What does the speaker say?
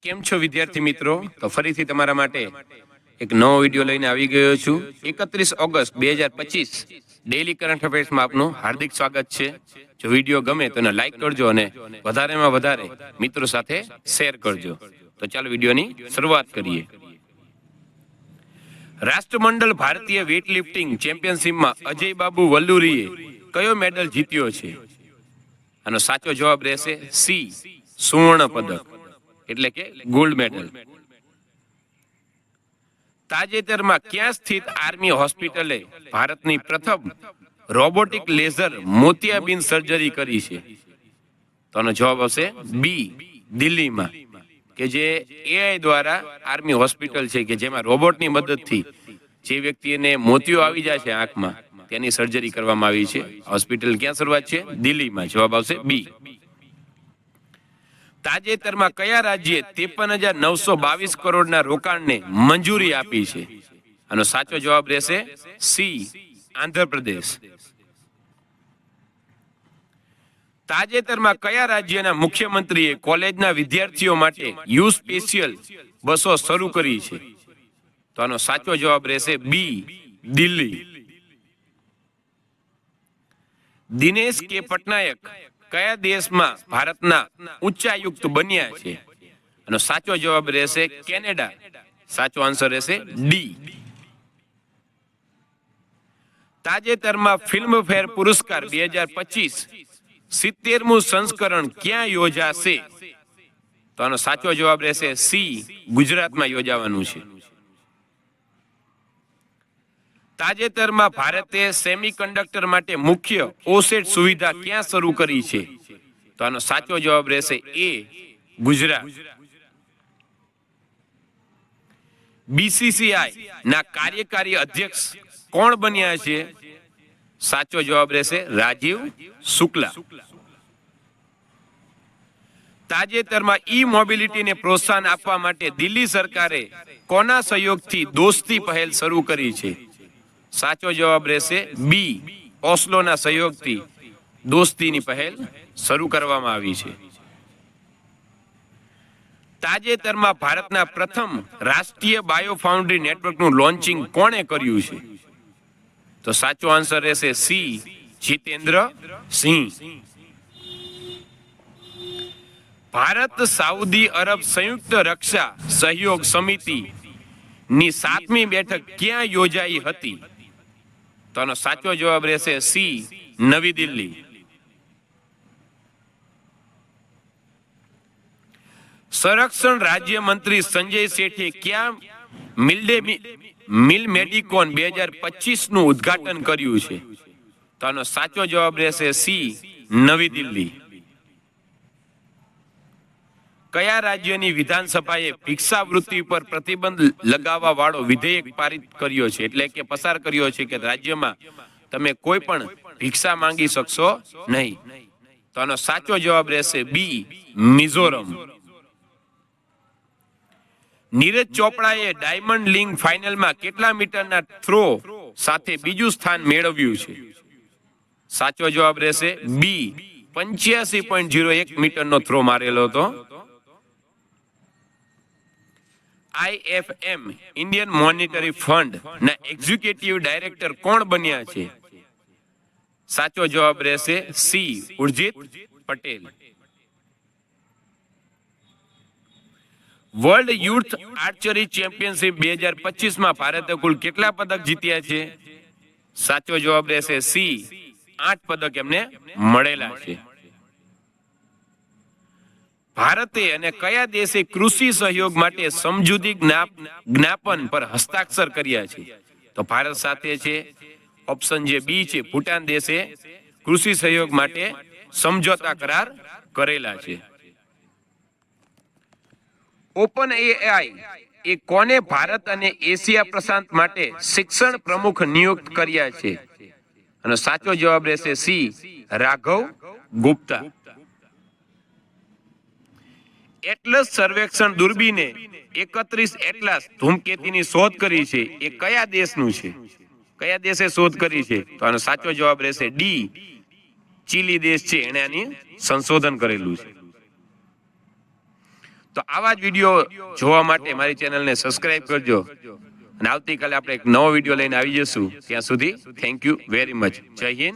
કેમ છો વિદ્યાર્થી મિત્રો? તો ફરીથી તમારા માટે એક નવો વિડીયો લઈને આવી ગયો છું. 31 ઓગસ્ટ 2025 ડેલી કરંટ અફેર્સમાં આપનું હાર્દિક સ્વાગત છે. જો વિડીયો ગમે તો એને લાઈક કરજો અને વધારેમાં વધારે મિત્રો સાથે શેર કરજો. તો ચાલો વિડીયોની શરૂઆત કરીએ. રાષ્ટ્રમંડળ ભારતીય વેઇટલિફ્ટિંગ ચેમ્પિયનશિપમાં અજય બાબુ વલ્લુરીએ કયો મેડલ જીત્યો છે? આનો સાચો જવાબ રહેશે સી, સુવર્ણ પદક એટલે કે ગોલ્ડ મેડલ. તાજેતરમાં ક્યાં સ્થિત આર્મી હોસ્પિટલે ભારતની પ્રથમ રોબોટિક લેઝર મોતિયાબિંદ સર્જરી કરી છે? તો આનો જવાબ આવશે બી, દિલ્હીમાં, કે જે એઆઈ દ્વારા આર્મી હોસ્પિટલ છે કે જેમાં રોબોટની મદદથી જે વ્યક્તિને મોતિયો આવી જાય છે આંખમાં તેની સર્જરી કરવામાં આવી છે. હોસ્પિટલ ક્યાં શરૂઆત છે? દિલ્હીમાં. જવાબ આવશે બી. તાજેતરમાં કયા રાજ્યે 53,922 કરોડના રોકાણને મંજૂરી આપી છે? આનો સાચો જવાબ રહેશે સી, આંધ્રપ્રદેશ. તાજેતરમાં કયા રાજ્યના મુખ્યમંત્રીએ કોલેજના વિદ્યાર્થીઓ માટે યુ સ્પેશિયલ બસો શરૂ કરી છે? તો આનો સાચો જવાબ રહેશે બી, દિલ્હી. દિનેશ કે પટનાયક કયા દેશમાં ભારતના ઉચ્ચાયુક્ત બન્યા છે? આનો સાચો જવાબ રહેશે કેનેડા. સાચો આન્સર રહેશે ડી. તાજેતરમાં ફિલ્મફેર પુરસ્કાર 2025 70મું સંસ્કરણ ક્યાં યોજાશે? તો આનો સાચો જવાબ રહેશે સી, ગુજરાતમાં યોજાવાનું છે. તાજેતરમાં ભારતે સેમિકન્ડક્ટર માટે મુખ્ય ઓસેટ સુવિધા ક્યાં શરૂ કરી છે? તો આનો સાચો જવાબ રહેશે એ, ગુજરાત. બીસીસીઆઈ ના કાર્યકારી અધ્યક્ષ કોણ બન્યા છે? સાચો જવાબ રહેશે રાજીવ શુક્લા. તાજેતરમાં ઈ મોબિલિટીને પ્રોત્સાહન આપવા માટે દિલ્હી સરકારે કોના સહયોગથી દોસ્તી પહેલ શરૂ કરી છે? સાચો જવાબ રહેશે બી, ઓસ્લોના સહયોગથી દોસ્તીની પહેલ શરૂ કરવામાં આવી છે. તાજેતરમાં ભારતના પ્રથમ રાષ્ટ્રીય બાયો ફાઉન્ડ્રી નેટવર્કનું લોન્ચિંગ કોણે કર્યું છે? તો સાચો આન્સર રહેશે સી, જીતેન્દ્ર સિંહ. ભારત સાઉદી અરબ સંયુક્ત રક્ષા સહયોગ સમિતિ ની 7મી બેઠક ક્યાં યોજાઈ હતી? તો આનો સાચો જવાબ રહેશે સી, નવી દિલ્હી. સંરક્ષણ રાજ્ય મંત્રી સંજય શેઠે ક્યાં મિલ મેડિકોન 2025 નું ઉદ્ઘાટન કર્યું છે? તો આનો સાચો જવાબ રહેશે સી, નવી દિલ્હી. કયા રાજ્યની વિધાનસભાએ ભિક્ષાવૃત્તિ પર પ્રતિબંધ લગાવવા વાળો વિધેયક પારિત કર્યો છે, એટલે કે પસાર કર્યો છે કે રાજ્યમાં તમે કોઈ પણ ભિક્ષા માંગી શકશો નહીં? તો આનો સાચો જવાબ રહેશે બી, મિઝોરમ. નીરજ ચોપડાએ ડાયમંડ લીગ ફાઇનલમાં કેટલા મીટરના થ્રો સાથે બીજું સ્થાન મેળવ્યું છે? સાચો જવાબ રહેશે બી, 85.01 મીટરનો થ્રો મારેલો હતો. IFM ઇન્ડિયન મોનેટરી ફંડ ના એક્ઝિક્યુટિવ ડાયરેક્ટર કોણ બન્યા છે? સાચો જવાબ રહેશે C, Urjit Patel. World youth archery championship 2025 માં ભારતે કુલ કેટલા પદક જીત્યા છે? સાચો જવાબ રહેશે સી, 8 પદક એમને મળેલા છે. ભારતે અને કયા દેશે કૃષિ સહયોગ માટે સમજૂતી જ્ઞાપન પર હસ્તાક્ષર કર્યા છે? તો ભારત સાથે છે ઓપ્શન જે બી છે, ભૂટાન દેશે કૃષિ સહયોગ માટે સમજોતા કરાર કરેલા છે. ઓપન એઆઈ એ કોને ભારત અને એશિયા પ્રશાંત માટે શિક્ષણ પ્રમુખ નિયુક્ત કર્યા છે? અને સાચો જવાબ રહેશે સી, રાઘવ ગુપ્તા. એટલસ સર્વેક્ષણ દૂરબીને 31 એટલાસ ધૂમકેતુની શોધ કરી છે એ કયા દેશનું છે? કયા દેશે શોધ કરી છે? તો આનો સાચો જવાબ રહેશે ડી, ચીલી દેશ છે, એણે આની સંશોધન કરેલું છે. તો આવા જ વિડીયો જોવા માટે મારી ચેનલને સબસ્ક્રાઇબ કરજો અને આવતીકાલે આપણે એક નવો વિડીયો લઈને આવી જઈશું. ત્યાં સુધી થેન્ક યુ વેરી મચ. જય હિન્દ.